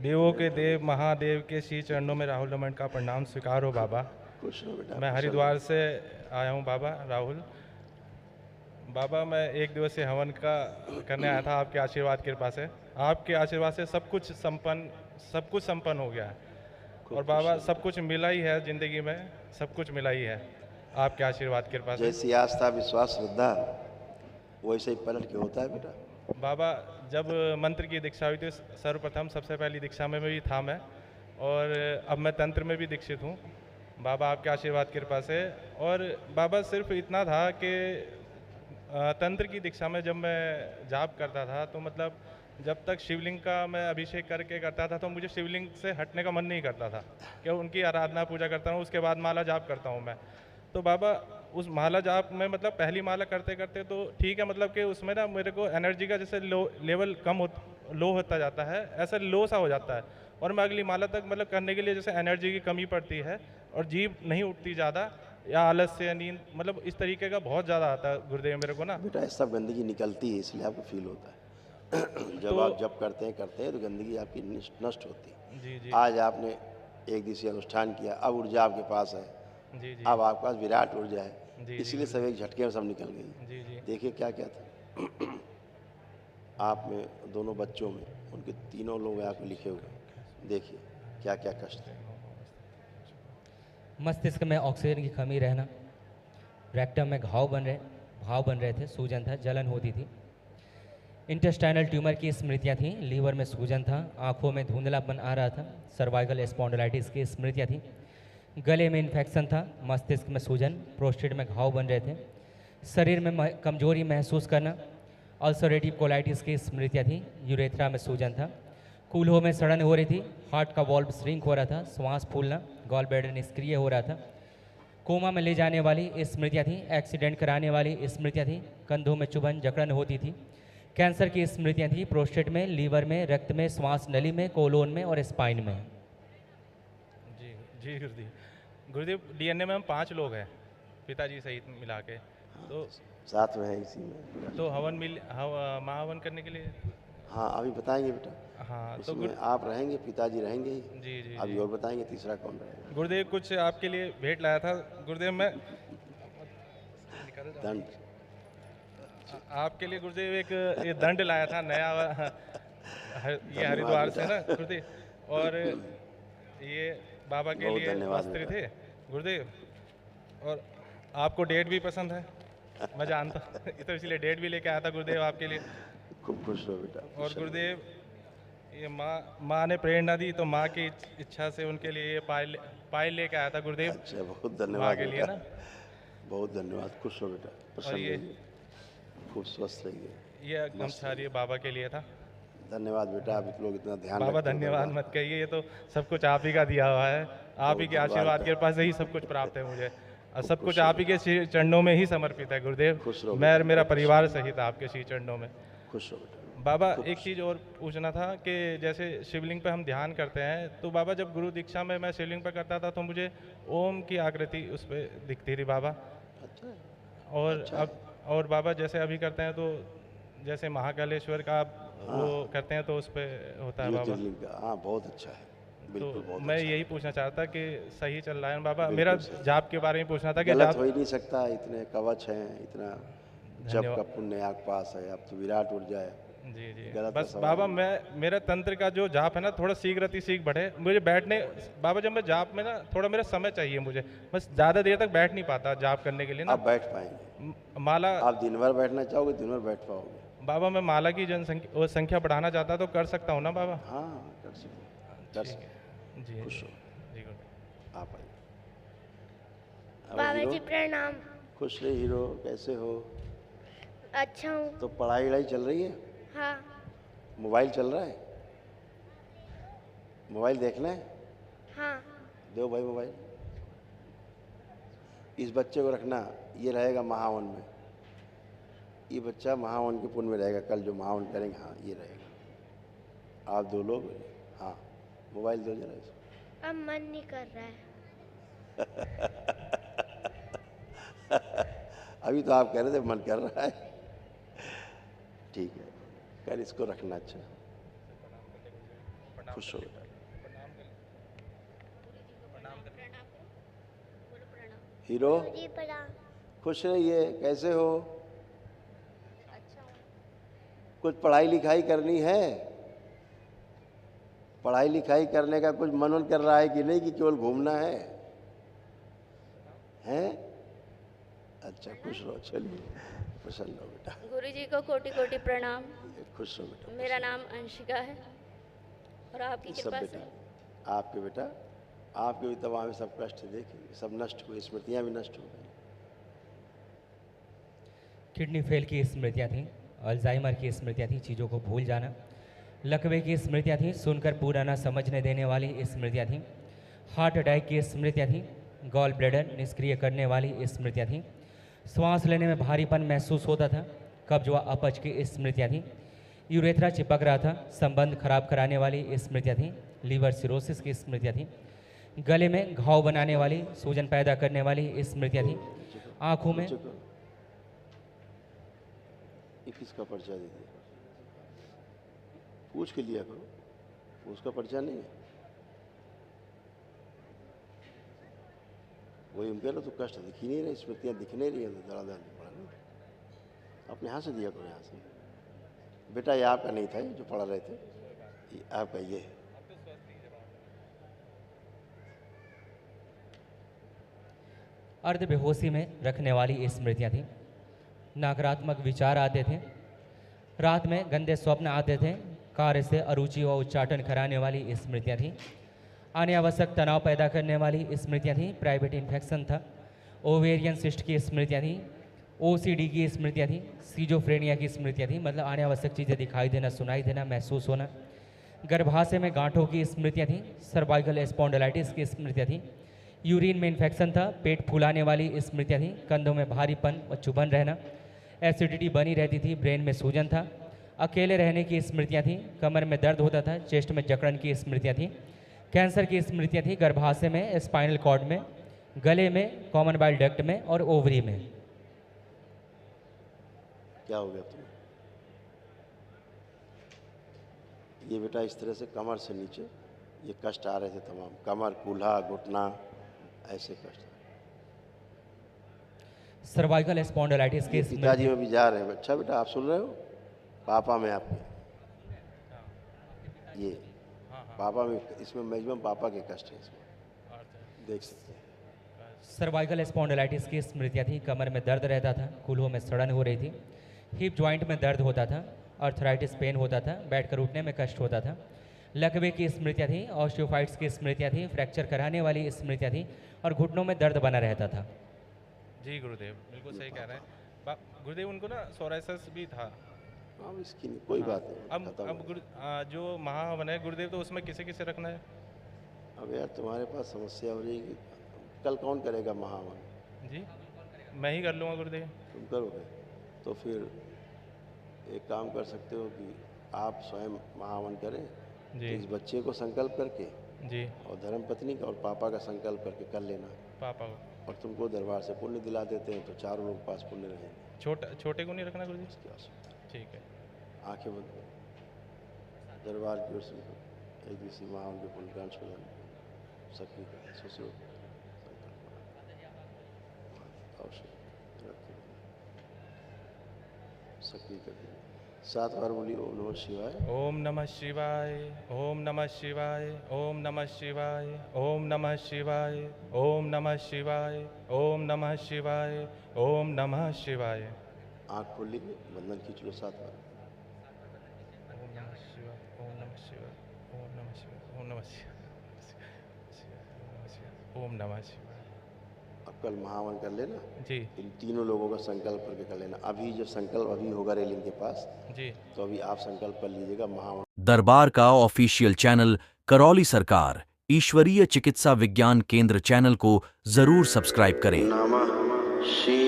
देवों के देव महादेव के श्री चरणों में राहुल रमन का प्रणाम स्वीकार हो बाबा। खुश रहो बेटा। मैं हरिद्वार से आया हूँ बाबा राहुल। बाबा मैं एक दिवसीय हवन का करने आया था आपके आशीर्वाद कृपा से। आपके आशीर्वाद से सब कुछ संपन्न हो गया है। और बाबा सब कुछ मिला ही है ज़िंदगी में, सब कुछ मिला ही है आपके आशीर्वाद कृपा से। जैसी आस्था विश्वास श्रद्धा वैसे ही पलट के होता है बेटा। बाबा जब मंत्र की दीक्षा हुई थी सर्वप्रथम सबसे पहली दीक्षा में भी था मैं, और अब मैं तंत्र में भी दीक्षित हूँ बाबा आपके आशीर्वाद कृपा से। और बाबा सिर्फ इतना था कि तंत्र की दीक्षा में जब मैं जाप करता था तो मतलब जब तक शिवलिंग का मैं अभिषेक करके करता था तो मुझे शिवलिंग से हटने का मन नहीं करता था कि उनकी आराधना पूजा करता हूँ, उसके बाद माला जाप करता हूँ मैं। तो बाबा उस माला जाप में मतलब पहली माला करते करते तो ठीक है, मतलब कि उसमें ना मेरे को एनर्जी का जैसे लेवल लो होता जाता है, ऐसा लो सा हो जाता है। और मैं अगली माला तक मतलब करने के लिए जैसे एनर्जी की कमी पड़ती है और जीभ नहीं उठती ज़्यादा, या आलस्य या नींद, मतलब इस तरीके का बहुत ज़्यादा आता है गुरुदेव मेरे को ना। बेटा ये सब गंदगी निकलती है इसलिए आपको फील होता है। जब तो आप जब करते हैं तो गंदगी आपकी नष्ट होती है। जी जी आज आपने एक दिवसीय अनुष्ठान किया, अब ऊर्जा आपके पास है, जी जी अब आपके पास विराट ऊर्जा है, जी जी इसलिए सब एक झटके में सब निकल गई। जी जी देखिए क्या क्या था आप में, दोनों बच्चों में, उनके तीनों लोग यहाँ पे लिखे हुए। देखिए क्या क्या कष्ट है। मस्तिष्क में ऑक्सीजन की कमी रहना, रेक्टम में घाव बन रहे थे, सूजन था, जलन होती थी, इंटेस्टाइनल ट्यूमर की स्मृतियाँ थीं, लीवर में सूजन था, आंखों में धुंधलापन आ रहा था, सर्वाइकल स्पॉन्डिलाइटिस की स्मृतियाँ थीं, गले में इन्फेक्शन था, मस्तिष्क में सूजन, प्रोस्टेट में घाव बन रहे थे, शरीर में कमजोरी महसूस करना, अल्सरेटिव कोलाइटिस की स्मृतियाँ थीं, यूरेथ्रा में सूजन था, कूल्हों में सड़न हो रही थी, हार्ट का वॉल्व श्रिंक हो रहा था, श्वास फूलना, गॉल ब्लैडर निष्क्रिय हो रहा था, कोमा में ले जाने वाली स्मृतियाँ थीं, एक्सीडेंट कराने वाली स्मृतियाँ थीं, कंधों में चुभन जकड़न होती थी, कैंसर की स्मृतियाँ थीं, प्रोस्टेट में, लीवर में, रक्त में, श्वास नली में, कोलोन में और स्पाइन में। जी जी गुरुदेव डीएनए में हम 5 लोग हैं पिताजी सहित मिला के। तो साथ में है इसी में। तो महाहवन करने के लिए। हाँ अभी बताएंगे बेटा। हाँ तो इसमें आप रहेंगे, पिताजी रहेंगे ही। जी जी अभी जी और बताएंगे तीसरा कौन रहेगा। गुरुदेव कुछ आपके लिए भेंट लाया था गुरुदेव मैं। दंड। आपके लिए गुरुदेव एक ये दंड लाया था नया ये हरिद्वार से ना गुरुदेव। और ये बाबा के बहुत लिए धन्यवाद वस्त्र बेटा। थे गुरुदेव। और आपको डेट भी पसंद है, मैं जानता हूँ तो इसलिए डेट भी लेके आया था गुरुदेव आपके लिए। खूब खुश रहो बेटा। और गुरुदेव ये माँ ने प्रेरणा दी तो माँ की इच्छा से उनके लिए ये पायल लेके आया था गुरुदेव। अच्छा बहुत माँ धन्यवाद के लिए बेटा। ना। बहुत धन्यवाद। खुश रहो बेटा, और प्रसन्न ये रहिए, खूब स्वस्थ रहिए। ये गमछा ये बाबा के लिए था। धन्यवाद बेटा, आप लोग इतना ध्यान बाबा रखते हो। धन्यवाद मत कहिए, ये तो सब कुछ आप ही का दिया हुआ है। आप ही के आशीर्वाद के पास से ही सब कुछ प्राप्त है मुझे, और सब कुछ आप ही के श्री चरणों में ही समर्पित है गुरुदेव। खुश रहो मैं और बेटा। मेरा परिवार सहित आपके श्री चरणों में। खुश रहो बेटा। बाबा एक चीज़ और पूछना था कि जैसे शिवलिंग पे हम ध्यान करते हैं तो बाबा जब गुरु दीक्षा में मैं शिवलिंग पे करता था तो मुझे ओम की आकृति उस पर दिखती थी बाबा। अच्छा है। और अच्छा अब और बाबा जैसे अभी करते हैं तो जैसे महाकालेश्वर का आप वो करते हैं तो उस पर होता है बाबा। ज्योतिर्लिंग का, हाँ बहुत अच्छा है, बिल्कुल तो बहुत मैं अच्छा यही पूछना चाहता कि सही चल रहा है ना बाबा। बिल्कुल मेरा सही। जाप के बारे में पूछना था कि गलत जाप। हो ही नहीं सकता, इतने कवच हैं, इतना जप धन्यवाद। का पुण्य आपके पास है, अब तो विराट ऊर्जा है। जी जी गलत बस का सवाल बाबा नहीं। मेरा तंत्र का जो जाप है ना थोड़ा शीघ्र अति शीघ्र बढ़े मुझे बैठने। बाबा जब मैं जाप में ना थोड़ा मेरा समय चाहिए मुझे, बस ज़्यादा देर तक बैठ नहीं पाता जाप करने के लिए ना। आप बैठ पाएंगे, माला आप दिन भर बैठना चाहोगे दिन भर बैठ पाओगे। बाबा मैं माला की जनसंख्या वो संख्या बढ़ाना चाहता तो कर सकता हूँ ना बाबा। हाँ कर सकते, कर ठीक सकते। है जी खुश हो, जी गुरुदेव। आप आइए। अब बाबा हीरो, जी प्रणाम। खुश रहे हीरो, कैसे हो? अच्छा हूँ। तो पढ़ाई वढ़ाई चल रही है? हाँ। मोबाइल चल रहा है? मोबाइल देखना है? हाँ। दो भाई मोबाइल। इस बच्चे को रखना, ये रहेगा महावन में, ये बच्चा महावन के पुण्य में रहेगा। कल जो महावन करेंगे, हाँ ये रहेगा। आप दो लोग, हाँ मोबाइल दो जरा इसको। अब मन नहीं कर रहा है। अभी तो आप कह रहे थे मन कर रहा है। ठीक है, कर इसको रखना। अच्छा खुश हो बेटा। हीरो जी प्रणाम। खुश रहिए। कैसे हो? अच्छा हूँ। कुछ पढ़ाई लिखाई करनी है? पढ़ाई लिखाई करने का कुछ मनन कर रहा है कि नहीं, कि केवल घूमना है? हैं? अच्छा खुश रहो। चलिए प्रसन्न हो बेटा। गुरु जी को कोटि कोटि प्रणाम। खुश हो बेटा। मेरा नाम अंशिका है और आपकी ये सब कृपा बेटा से आपके बेटा आपके भी तमाम सब कष्ट देखेंगे, सब नष्ट हुए, स्मृतियाँ भी नष्ट हो गई। किडनी फेल की स्मृतियाँ थीं, अल्जाइमर की स्मृतियाँ थीं, चीज़ों को भूल जाना, लकवे की स्मृतियाँ थीं, सुनकर पूरा ना समझने देने वाली स्मृतियाँ थीं, हार्ट अटैक की स्मृतियाँ थीं, गॉल ब्लैडर निष्क्रिय करने वाली स्मृतियाँ थीं, श्वास लेने में भारीपन महसूस होता था, कब्ज व अपच की स्मृतियाँ थीं, यूरेथ्रा चिपक रहा था, संबंध खराब कराने वाली स्मृतियाँ थीं, लीवर सिरोसिस की स्मृतियाँ थीं, गले में घाव बनाने वाली, सूजन पैदा करने वाली स्मृतियाँ थीं, आँखों में ये किसका पर्चा दे दिया? पूछ के लिया करो, उसका पर्चा नहीं है। वही हम कह रहे, तो कष्ट दिख ही नहीं रहे, स्मृतियाँ दिख नहीं रही है, तो दड़ा पड़ा ना। अपने यहाँ से दिया करो, यहाँ से। बेटा ये आपका नहीं था, ये जो पढ़ा रहे थे, ये आपका ये है। अर्ध बेहोशी में रखने वाली स्मृतियाँ थीं, नकारात्मक विचार आते थे, रात में गंदे स्वप्न आते थे, कार्य से अरुचि व उच्चाटन कराने वाली स्मृतियाँ थीं, अनावश्यक तनाव पैदा करने वाली स्मृतियाँ थीं, प्राइवेट इन्फेक्शन था, ओवेरियन सिस्ट की स्मृतियाँ थीं, ओसीडी की स्मृतियाँ थीं, सीजोफ्रेनिया की स्मृतियाँ थीं, मतलब अनावश्यक चीज़ें दिखाई देना, सुनाई देना, महसूस होना, गर्भाशय में गांठों की स्मृतियाँ थीं, सर्वाइकल स्पॉन्डिलाइटिस की स्मृतियाँ थीं, यूरिन में इन्फेक्शन था, पेट फूलाने वाली स्मृतियाँ थीं, कंधों में भारीपन व चुभन रहना, एसिडिटी बनी रहती थी, ब्रेन में सूजन था, अकेले रहने की स्मृतियाँ थीं, कमर में दर्द होता था, चेस्ट में जकड़न की स्मृतियाँ थीं, कैंसर की स्मृतियाँ थीं, गर्भाशय में, स्पाइनल कॉर्ड में, गले में, कॉमन बाइल डक्ट में और ओवरी में। क्या हो गया तुम्हें? ये बेटा इस तरह से कमर से नीचे ये कष्ट आ रहे थे तमाम, कमर, कूल्हा, घुटना, ऐसे कष्ट। सर्वाइकल स्पॉन्डिलाइटिस की पिताजी में भी जा रहे हैं। अच्छा बेटा आप सुन रहे हो? पापा में आपके ये पापा में, इसमें मैक्सिमम पापा के कष्ट है, इसमें देख सकते हैं। सर्वाइकल स्पॉन्डिलाइटिस की स्मृतियाँ थी, कमर में दर्द रहता था, कूल्हों में सड़न हो रही थी, हिप जॉइंट में दर्द होता था, आर्थराइटिस पेन होता था, बैठकर उठने में कष्ट होता था, लकवे की स्मृतियाँ थी, ऑस्टियोफाइट्स की स्मृतियाँ थी, फ्रैक्चर कराने वाली स्मृतियाँ थी और घुटनों में दर्द बना रहता था। जी गुरुदेव बिल्कुल सही कह रहे हैं। गुरुदेव उनको ना सोराइसिस भी था। हाँ इसकी नहीं, कोई बात नहीं। अब जो महाहवन है गुरुदेव, तो उसमें किसे किसे रखना है? अब यार तुम्हारे पास समस्या हो जाएगी, कल कौन करेगा महावन? जी मैं ही कर लूँगा गुरुदेव। तुम करोगे तो फिर एक काम कर सकते हो कि आप स्वयं महावन करें, जी तो इस बच्चे को संकल्प करके जी और धर्मपत्नी का और पापा का संकल्प करके कर लेना, पापा को। और तुमको दरबार से पुण्य दिला देते हैं, तो चारों लोग पास पुण्य रहेंगे। छोटे को नहीं रखना गुरुजी? इसकी आवश्यकता है। ठीक है। आंखें बंद करो, दरबार की ओर से एक दिवसीय महावन के पुण्य का अंश प्रदान सकती है। ससुर सक्रिय कर देंगे। 7 बार बोलिए ओम नमः शिवाय। ओम नमः शिवाय, ओम नमः शिवाय, ओम नमः शिवाय, ओम नमः शिवाय, ओम नमः शिवाय, ओम नमः शिवाय, ओम नमः शिवाय। आँख खोल लीजिए, बंधन खींच लो 7 बार। ओम नमः शिवाय, ओम नमः शिवाय, ओम नमः शिवाय, ओम नमः शिवाय, ओम नमः शिवाय। अब कल महावन कर लेना जी इन तीनों लोगों का संकल्प करके कर लेना। अभी जब संकल्प अभी होगा रेलिंग के पास, जी तो अभी आप संकल्प कर लीजिएगा महावन। दरबार का ऑफिशियल चैनल करौली सरकार ईश्वरीय चिकित्सा विज्ञान केंद्र चैनल को जरूर सब्सक्राइब करें। नमः शिवाय।